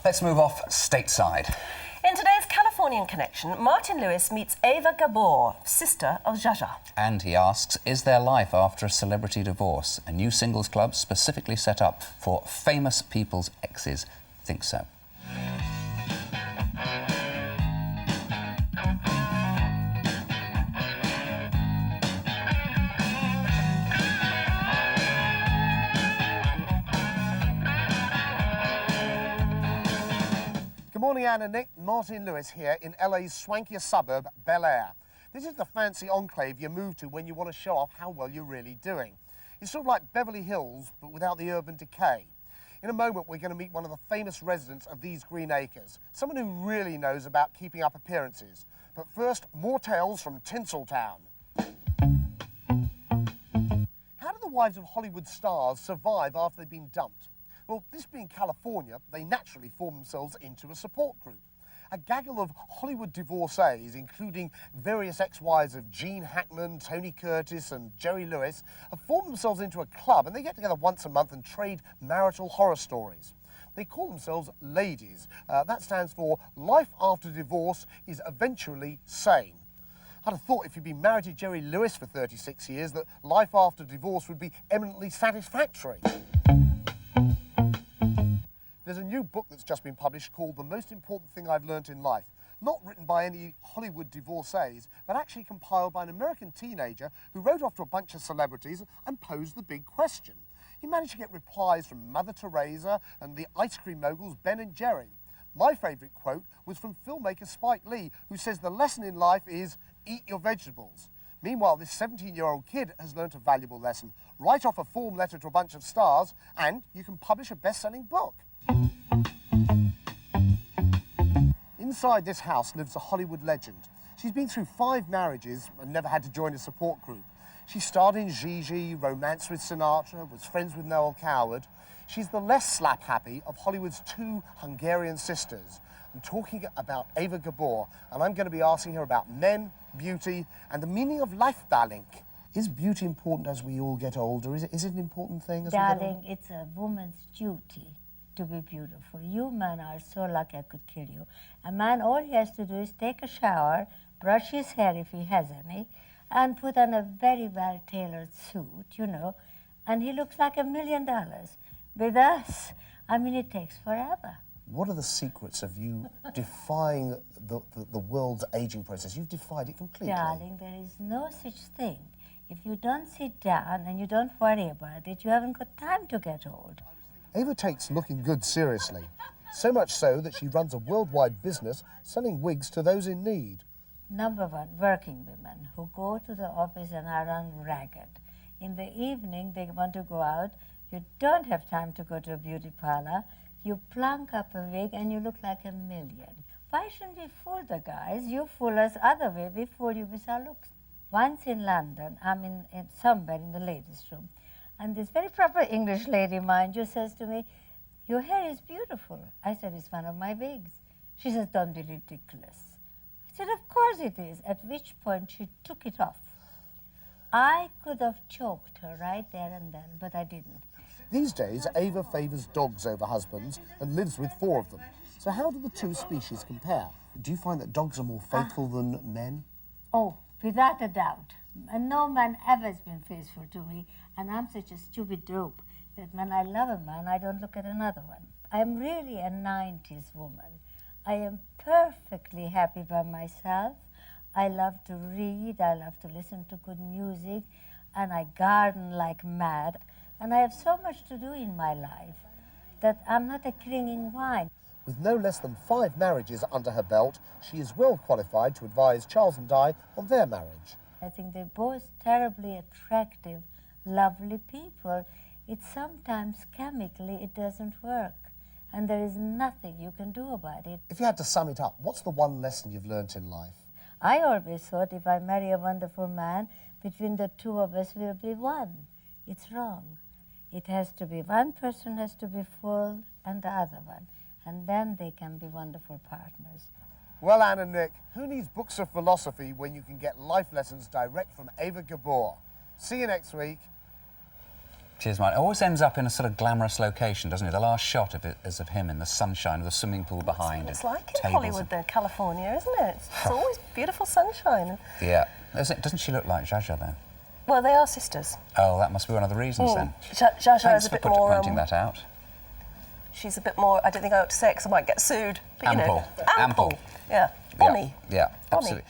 Let's move off stateside. In today's Californian Connection, Martin Lewis meets Eva Gabor, sister of Jaja. And he asks, is there life after a celebrity divorce? A new singles club specifically set up for famous people's exes think so. Good morning, Anne and Nick. Martin Lewis here in LA's swankier suburb, Bel Air. This is the fancy enclave you move to when you want to show off how well you're really doing. It's sort of like Beverly Hills, but without the urban decay. In a moment, we're going to meet one of the famous residents of these green acres, someone who really knows about keeping up appearances. But first, more tales from Tinseltown. How do the wives of Hollywood stars survive after they've been dumped? Well, this being California, they naturally form themselves into a support group. A gaggle of Hollywood divorcees, including various ex-wives of Gene Hackman, Tony Curtis and Jerry Lewis, have formed themselves into a club, and they get together once a month and trade marital horror stories. They call themselves Ladies. That stands for Life After Divorce is Eventually Sane. I'd have thought if you'd been married to Jerry Lewis for 36 years that life after divorce would be eminently satisfactory. There's a new book that's just been published called The Most Important Thing I've Learnt in Life. Not written by any Hollywood divorcees, but actually compiled by an American teenager who wrote off to a bunch of celebrities and posed the big question. He managed to get replies from Mother Teresa and the ice cream moguls Ben and Jerry. My favourite quote was from filmmaker Spike Lee, who says the lesson in life is eat your vegetables. Meanwhile, this 17-year-old kid has learnt a valuable lesson. Write off a form letter to a bunch of stars and you can publish a best-selling book. Inside this house lives a Hollywood legend. She's been through 5 marriages and never had to join a support group. She starred in Gigi, romanced with Sinatra, was friends with Noel Coward. She's the less slap-happy of Hollywood's 2 Hungarian sisters. I'm talking about Eva Gabor, and I'm going to be asking her about men, beauty, and the meaning of life, darling. Is beauty important as we all get older? Is it an important thing as we get older? Darling, it's a woman's duty to be beautiful. You men are so lucky I could kill you. A man, all he has to do is take a shower, brush his hair if he has any, and put on a very well-tailored suit, you know, and he looks like $1 million. With us, I mean, it takes forever. What are the secrets of you defying the world's aging process? You've defied it completely. Darling, there is no such thing. If you don't sit down and you don't worry about it, you haven't got time to get old. Eva takes looking good seriously, so much so that she runs a worldwide business selling wigs to those in need. Number 1, working women who go to the office and are run ragged. In the evening, they want to go out. You don't have time to go to a beauty parlor. You plunk up a wig and you look like $1 million. Why shouldn't we fool the guys? You fool us other way, we fool you with our looks. Once in London, I'm in somewhere in the ladies' room, and this very proper English lady, mind you, says to me, your hair is beautiful. I said, it's one of my wigs. She says, don't be ridiculous. I said, of course it is, at which point she took it off. I could have choked her right there and then, but I didn't. These days, Eva favours dogs over husbands and lives with 4 of them. So how do the 2 species compare? Do you find that dogs are more faithful than men? Oh, without a doubt. And no man ever has been faithful to me, and I'm such a stupid dope that when I love a man, I don't look at another one. I'm really a 90s woman. I am perfectly happy by myself. I love to read, I love to listen to good music, and I garden like mad. And I have so much to do in my life that I'm not a clinging vine. With no less than 5 marriages under her belt, she is well qualified to advise Charles and Di on their marriage. I think they're both terribly attractive, lovely people. It's sometimes chemically it doesn't work, and there is nothing you can do about it. If you had to sum it up, what's the one lesson you've learnt in life? I always thought if I marry a wonderful man, between the 2 of us will be one. It's wrong. It has to be, one person has to be full and the other one, and then they can be wonderful partners. Well, Anne and Nick, who needs books of philosophy when you can get life lessons direct from Eva Gabor? See you next week. Cheers, mate. It always ends up in a sort of glamorous location, doesn't it? The last shot of it is of him in the sunshine with a swimming pool behind. It's like in tables Hollywood, though, California, isn't it? It's always beautiful sunshine. Yeah. Doesn't she look like Zsa then? Well, they are sisters. Oh, that must be one of the reasons then. Zsa is Thanks a for bit more. pointing that out. She's a bit more. I don't think I ought to say it because I might get sued. But, Ample. You know, ample. Yeah. Bonnie. Yeah, Bonnie. absolutely.